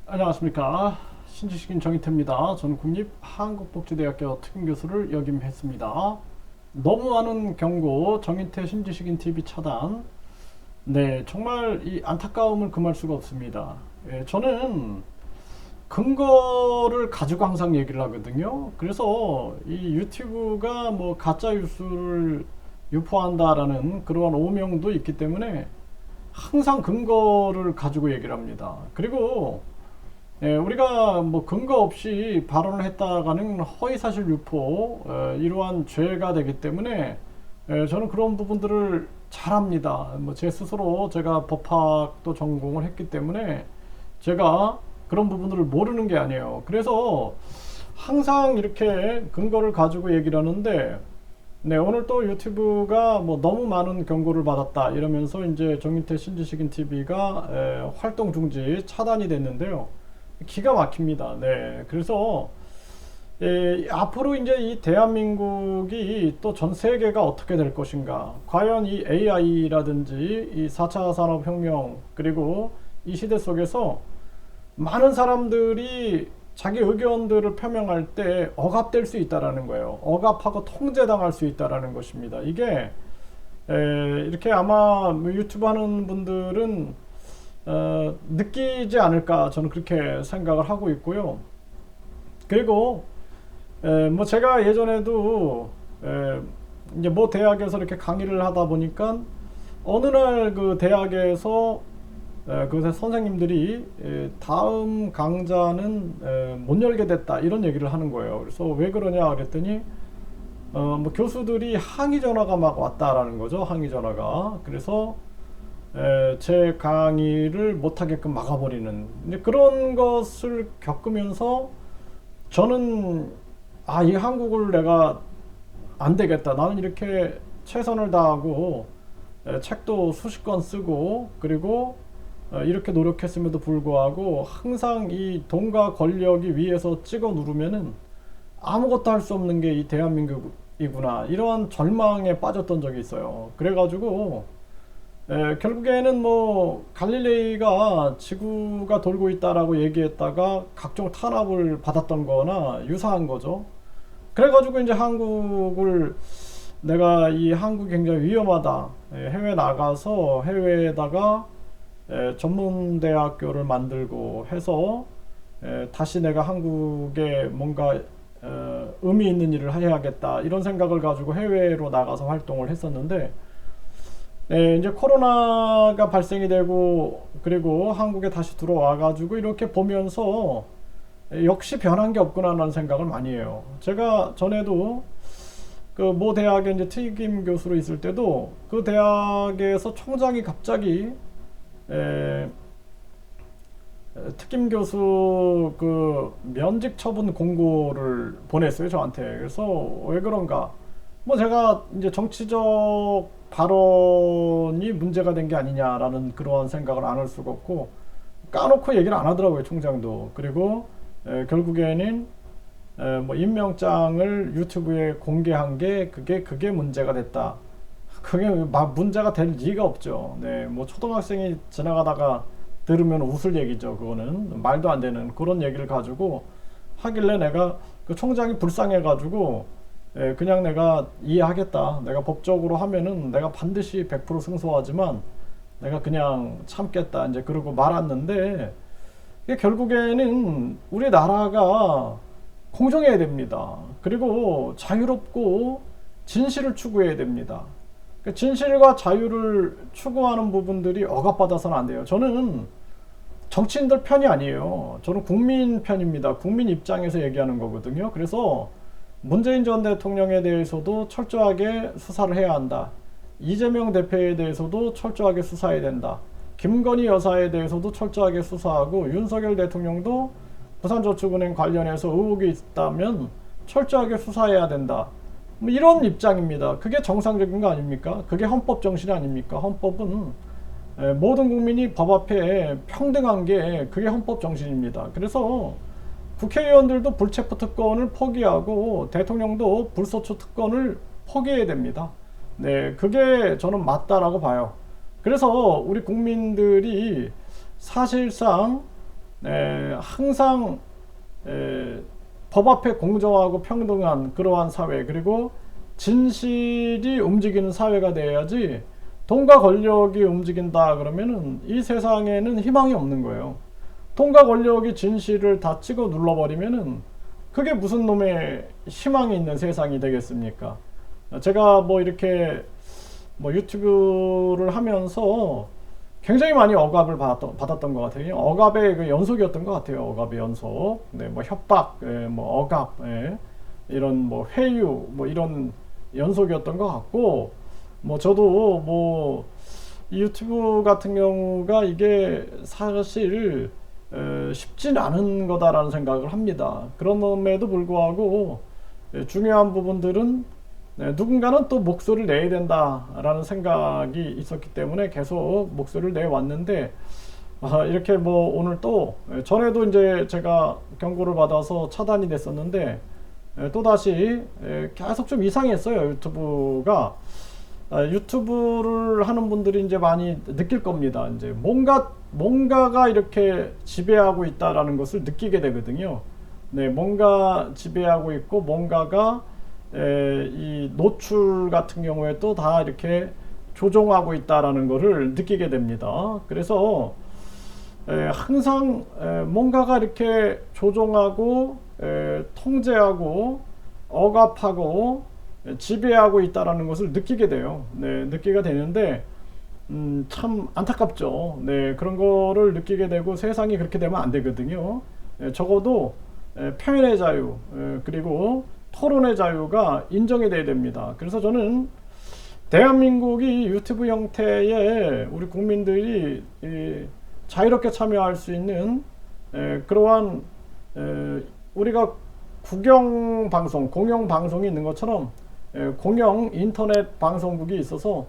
안녕하십니까. 신지식인 정희태입니다. 저는 국립한국복지대학교 특임교수를 역임했습니다. 너무 많은 경고, 정희태 신지식인 TV 차단. 네, 정말 이 안타까움을 금할 수가 없습니다. 저는 근거를 가지고 항상 얘기를 하거든요. 그래서 이 유튜브가 뭐 가짜 뉴스를 유포한다라는 그러한 오명도 있기 때문에 항상 근거를 가지고 얘기를 합니다. 그리고 우리가 뭐 근거 없이 발언을 했다가는 허위사실 유포, 이러한 죄가 되기 때문에 저는 그런 부분들을 잘합니다. 뭐 제 스스로 제가 법학도 전공을 했기 때문에 제가 그런 부분들을 모르는 게 아니에요. 그래서 항상 이렇게 근거를 가지고 얘기를 하는데, 네, 오늘 또 유튜브가 뭐 너무 많은 경고를 받았다 이러면서 이제 정인태 신지식인 TV가 활동 중지 차단이 됐는데요. 기가 막힙니다. 네, 그래서 앞으로 이제 이 대한민국이 또 전 세계가 어떻게 될 것인가? 과연 이 AI라든지 이 4차 산업혁명 그리고 이 시대 속에서 많은 사람들이 자기 의견들을 표명할 때 억압될 수 있다라는 거예요. 억압하고 통제당할 수 있다라는 것입니다. 이게 이렇게 아마 뭐 유튜브 하는 분들은 느끼지 않을까 저는 그렇게 생각을 하고 있고요. 그리고 뭐 제가 예전에도 이제 뭐 대학에서 이렇게 강의를 하다 보니까 어느 날 그 대학에서 그 선생님들이 다음 강좌는 못 열게 됐다 이런 얘기를 하는 거예요. 그래서 왜 그러냐 그랬더니 뭐 교수들이 항의 전화가 막 왔다라는 거죠. 항의 전화가. 그래서 제 강의를 못하게끔 막아버리는 이제 그런 것을 겪으면서 저는 이 한국을 내가 안 되겠다. 나는 이렇게 최선을 다하고 책도 수십 권 쓰고 그리고 이렇게 노력했음에도 불구하고 항상 이 돈과 권력이 위에서 찍어 누르면은 아무것도 할 수 없는 게 이 대한민국이구나 이러한 절망에 빠졌던 적이 있어요. 그래가지고 결국에는 뭐 갈릴레이가 지구가 돌고 있다라고 얘기했다가 각종 탄압을 받았던 거나 유사한 거죠. 그래가지고 이제 한국을 내가 이 한국이 굉장히 위험하다. 해외 나가서 해외에다가 전문대학교를 만들고 해서 다시 내가 한국에 뭔가 의미 있는 일을 해야겠다 이런 생각을 가지고 해외로 나가서 활동을 했었는데 이제 코로나가 발생이 되고 그리고 한국에 다시 들어와 가지고 이렇게 보면서 역시 변한 게 없구나라는 생각을 많이 해요. 제가 전에도 그 모 대학에 이제 특임 교수로 있을 때도 그 대학에서 총장이 갑자기 에, 특임 교수 그 면직 처분 공고를 보냈어요 저한테. 그래서 왜 그런가? 뭐 제가 이제 정치적 발언이 문제가 된 게 아니냐라는 그러한 생각을 안 할 수가 없고 까놓고 얘기를 안 하더라고요 총장도. 그리고 결국에는 뭐 임명장을 유튜브에 공개한 게 그게 문제가 됐다. 그게 막 문제가 될 리가 없죠. 네, 뭐 초등학생이 지나가다가 들으면 웃을 얘기죠. 그거는 말도 안 되는 그런 얘기를 가지고 하길래 내가 그 총장이 불쌍해가지고 그냥 내가 이해하겠다. 내가 법적으로 하면은 내가 반드시 100% 승소하지만 내가 그냥 참겠다. 이제 그러고 말았는데 이게 결국에는 우리나라가 공정해야 됩니다. 그리고 자유롭고 진실을 추구해야 됩니다. 진실과 자유를 추구하는 부분들이 억압받아서는 안 돼요. 저는 정치인들 편이 아니에요. 저는 국민 편입니다. 국민 입장에서 얘기하는 거거든요. 그래서 문재인 전 대통령에 대해서도 철저하게 수사를 해야 한다. 이재명 대표에 대해서도 철저하게 수사해야 된다. 김건희 여사에 대해서도 철저하게 수사하고 윤석열 대통령도 부산저축은행 관련해서 의혹이 있다면 철저하게 수사해야 된다. 뭐 이런 입장입니다. 그게 정상적인 거 아닙니까? 그게 헌법 정신 아닙니까? 헌법은 모든 국민이 법 앞에 평등한 게 그게 헌법 정신입니다. 그래서 국회의원들도 불체포 특권을 포기하고 대통령도 불소추 특권을 포기해야 됩니다. 네, 그게 저는 맞다라고 봐요. 그래서 우리 국민들이 사실상 항상 법 앞에 공정하고 평등한 그러한 사회, 그리고 진실이 움직이는 사회가 돼야지 돈과 권력이 움직인다 그러면은 이 세상에는 희망이 없는 거예요. 돈과 권력이 진실을 다 찍어 눌러버리면은 그게 무슨 놈의 희망이 있는 세상이 되겠습니까? 제가 뭐 이렇게 뭐 유튜브를 하면서 굉장히 많이 억압을 받았던 것 같아요. 억압의 그 연속이었던 것 같아요. 억압의 연속. 네, 뭐 협박, 뭐 억압, 이런 뭐 회유, 뭐 이런 연속이었던 것 같고, 뭐 저도 뭐 이 유튜브 같은 경우가 이게 사실 쉽진 않은 거다라는 생각을 합니다. 그럼에도 불구하고 중요한 부분들은 누군가는 또 목소리를 내야 된다라는 생각이 있었기 때문에 계속 목소리를 내왔는데, 이렇게 뭐 오늘 또 전에도 이제 제가 경고를 받아서 차단이 됐었는데 또다시 계속 좀 이상했어요. 유튜브가. 유튜브를 하는 분들이 이제 많이 느낄 겁니다. 이제 뭔가가 이렇게 지배하고 있다라는 것을 느끼게 되거든요. 네, 뭔가 지배하고 있고 뭔가가 이 노출 같은 경우에 또 다 이렇게 조종하고 있다라는 것을 느끼게 됩니다. 그래서 항상 뭔가가 이렇게 조종하고 통제하고 억압하고 지배하고 있다라는 것을 느끼게 돼요. 네, 느끼게 되는데 참 안타깝죠. 네, 그런 거를 느끼게 되고 세상이 그렇게 되면 안 되거든요. 적어도 표현의 자유, 그리고 토론의 자유가 인정이 돼야 됩니다. 그래서 저는 대한민국이 유튜브 형태의 우리 국민들이 자유롭게 참여할 수 있는 그러한 우리가 국영 방송, 공영 방송이 있는 것처럼 공영 인터넷 방송국이 있어서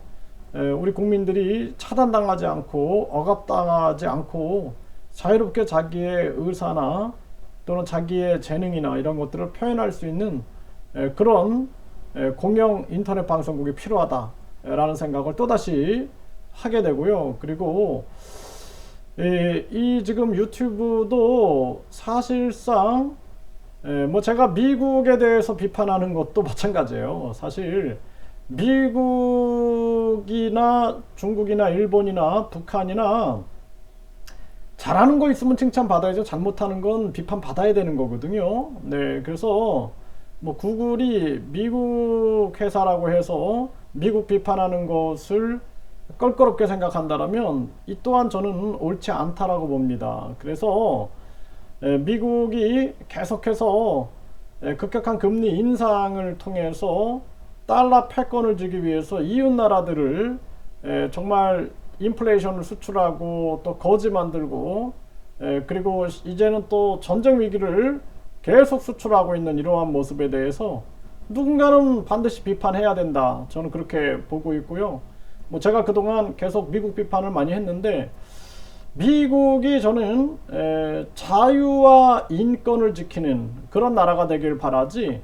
우리 국민들이 차단당하지 않고 억압당하지 않고 자유롭게 자기의 의사나 또는 자기의 재능이나 이런 것들을 표현할 수 있는 그런 공영 인터넷 방송국이 필요하다라는 생각을 또다시 하게 되고요. 그리고 이 지금 유튜브도 사실상 뭐 제가 미국에 대해서 비판하는 것도 마찬가지예요. 사실 미국이나 중국이나 일본이나 북한이나 잘하는 거 있으면 칭찬 받아야죠. 잘못하는 건 비판 받아야 되는 거거든요. 네, 그래서 뭐 구글이 미국 회사라고 해서 미국 비판하는 것을 껄끄럽게 생각한다면 이 또한 저는 옳지 않다라고 봅니다. 그래서 미국이 계속해서 급격한 금리 인상을 통해서 달러 패권을 주기 위해서 이웃 나라들을 정말 인플레이션을 수출하고 또 거지 만들고 그리고 이제는 또 전쟁 위기를 계속 수출하고 있는 이러한 모습에 대해서 누군가는 반드시 비판해야 된다. 저는 그렇게 보고 있고요. 뭐 제가 그동안 계속 미국 비판을 많이 했는데 미국이 저는 자유와 인권을 지키는 그런 나라가 되길 바라지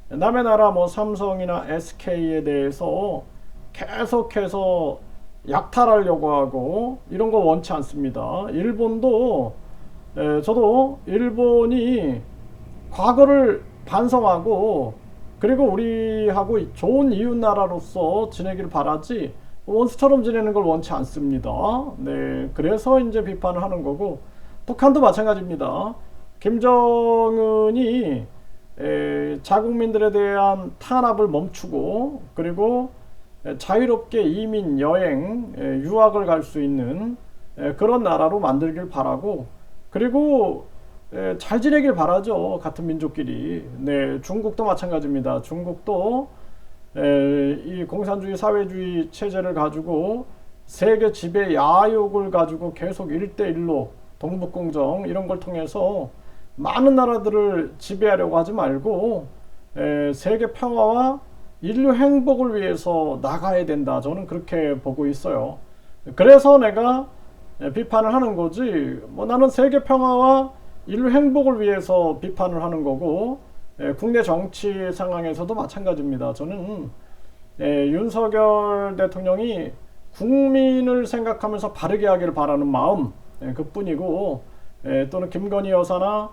남의 나라 뭐 삼성이나 SK에 대해서 계속해서 약탈하려고 하고 이런 거 원치 않습니다. 일본도 저도 일본이 과거를 반성하고 그리고 우리하고 좋은 이웃 나라로서 지내길 바라지 원수처럼 지내는 걸 원치 않습니다. 네, 그래서 이제 비판을 하는 거고 북한도 마찬가지입니다. 김정은이 자국민들에 대한 탄압을 멈추고 그리고 자유롭게 이민, 여행, 유학을 갈 수 있는 그런 나라로 만들길 바라고 그리고 잘 지내길 바라죠. 같은 민족끼리. 네, 중국도 마찬가지입니다. 중국도 이 공산주의 사회주의 체제를 가지고 세계 지배 야욕을 가지고 계속 1대1로 동북공정 이런 걸 통해서 많은 나라들을 지배하려고 하지 말고 세계 평화와 인류 행복을 위해서 나가야 된다. 저는 그렇게 보고 있어요. 그래서 내가 비판을 하는 거지 뭐 나는 세계 평화와 인류 행복을 위해서 비판을 하는 거고 국내 정치 상황에서도 마찬가지입니다. 저는 윤석열 대통령이 국민을 생각하면서 바르게 하기를 바라는 마음 그뿐이고 또는 김건희 여사나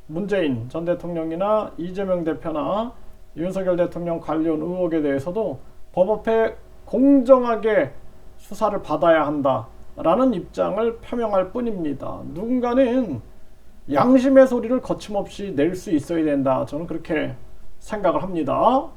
문재인 전 대통령이나 이재명 대표나 윤석열 대통령 관련 의혹에 대해서도 법 앞에 공정하게 수사를 받아야 한다라는 입장을 표명할 뿐입니다. 누군가는 양심의 소리를 거침없이 낼 수 있어야 된다. 저는 그렇게 생각을 합니다.